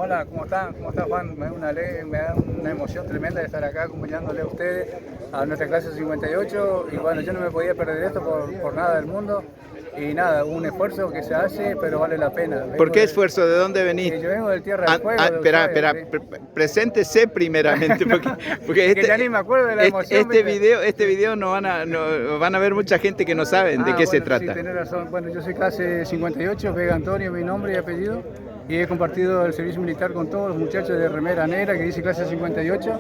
Hola, ¿cómo están? ¿Cómo está Juan? Me da una emoción tremenda de estar acá acompañándole a ustedes a nuestra clase 58 y bueno, yo no me podía perder esto por nada del mundo y nada, un esfuerzo que se hace, pero vale la pena. ¿Por qué esfuerzo? ¿De dónde venís? Yo vengo del Tierra del Fuego. Espera, preséntese primeramente, porque que ya ni me acuerdo de la emoción. Este video no van a ver mucha gente que no saben de qué se trata. Sí, tenés razón. Bueno, yo soy clase 58, Vega Antonio, mi nombre y apellido, y he compartido el servicio militar con todos los muchachos de remera negra que dice clase 58,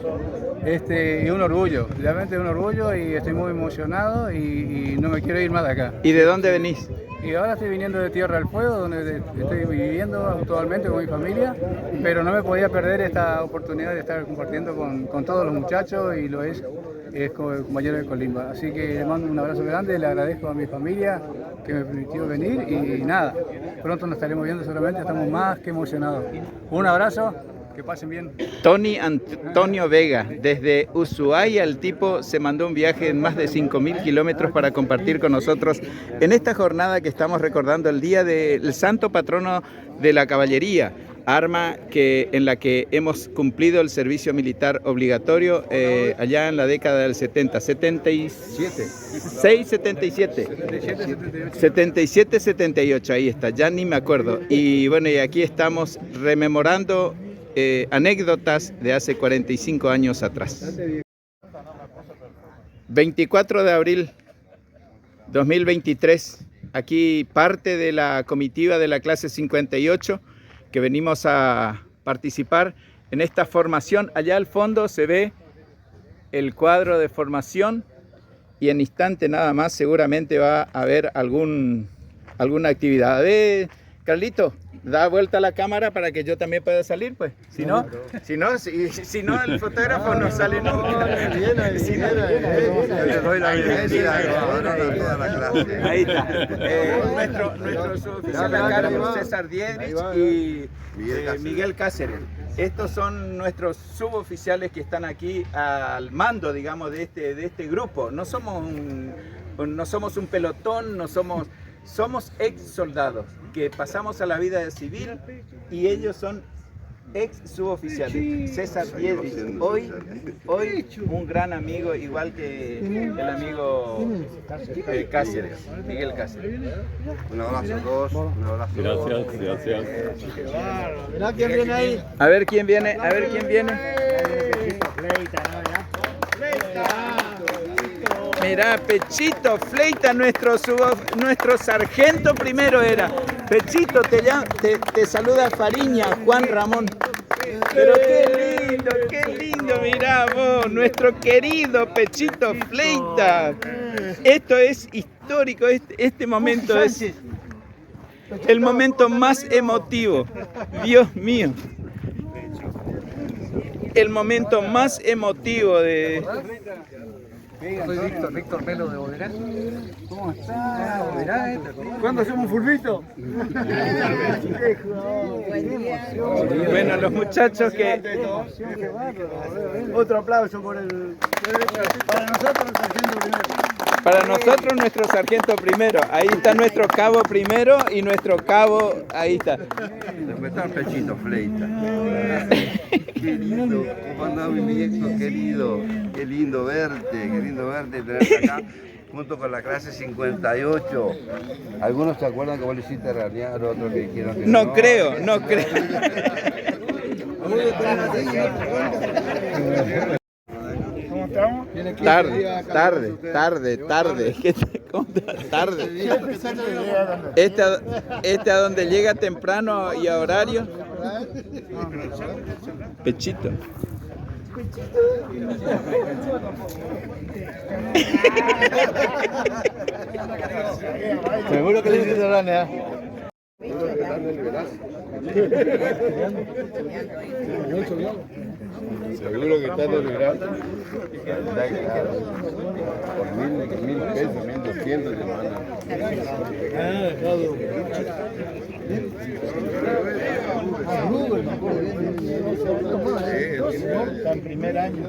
y un orgullo, realmente un orgullo, y estoy muy emocionado y no me quiero ir más de acá. ¿Y de dónde venís? Y ahora estoy viniendo de Tierra del Fuego, donde estoy viviendo actualmente con mi familia, pero no me podía perder esta oportunidad de estar compartiendo con todos los muchachos y lo es como compañero de Colimba. Así que le mando un abrazo grande, le agradezco a mi familia que me permitió venir y nada, pronto nos estaremos viendo seguramente, estamos más que emocionados. Un abrazo. Que pasen bien. Tony Antonio Vega, desde Ushuaia, el tipo se mandó un viaje en más de 5.000 kilómetros para compartir con nosotros en esta jornada que estamos recordando el día del santo patrono de la caballería, arma en la que hemos cumplido el servicio militar obligatorio allá en la década del 70, 77, 77, 78, ahí está, ya ni me acuerdo. Y bueno, y aquí estamos rememorando anécdotas de hace 45 años atrás. 24 de abril 2023, aquí parte de la comitiva de la clase 58 que venimos a participar en esta formación. Allá al fondo se ve el cuadro de formación y en instante nada más seguramente va a haber alguna actividad. A ver, Carlito, da vuelta a la cámara para que yo también pueda salir, pues. Si no, el fotógrafo no sale nunca. Ahí está. Nuestro suboficial a cargo, César Diedrich y Miguel Cáceres. Estos son nuestros suboficiales que están aquí al mando, digamos, de este grupo. No somos un pelotón, somos ex soldados que pasamos a la vida de civil y ellos son ex suboficiales. César Diedrich, hoy un gran amigo, igual que el amigo Cáceres, Miguel Cáceres. Un abrazo a todos, un abrazo. Gracias. Mirá quién viene ahí. A ver quién viene. Mirá, Pechito Fleita, nuestro sargento primero era. Pechito, te saluda Fariña, Juan Ramón. Pero qué lindo, mirá vos, nuestro querido Pechito Fleita. Esto es histórico, este momento es el momento más emotivo. Dios mío. El momento más emotivo de... Soy Víctor Melo de Boderá. ¿Cómo estás? Boderá, ¿cuándo hacemos un fulbito? Bueno, los muchachos que... Otro aplauso por el... Para nosotros el sargento primero. Para nosotros nuestro sargento primero. Ahí está nuestro cabo primero y nuestro cabo... Ahí está. Después está el Pechito Fleita. Qué lindo, ¿cómo andaba mi viejo querido? Qué lindo verte, tenerte acá junto con la clase 58. Algunos se acuerdan que vos le hiciste ranear, otros que dijeron que no. Creo. ¿Cómo estamos? Tarde. Tarde. Este a donde llega temprano y a horario. Pechito. Seguro que le hiciste ranear. Seguro que está en el grado. Por 1.000 pesos, 1.200 te mandan. Está en primer año.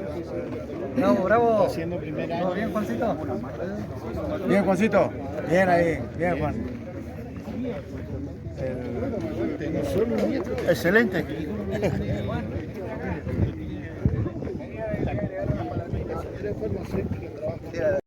Bravo. Haciendo primer año. ¿Bien, Juancito? Bien, Juancito. Bien ahí. Bien, Juan. Excelente.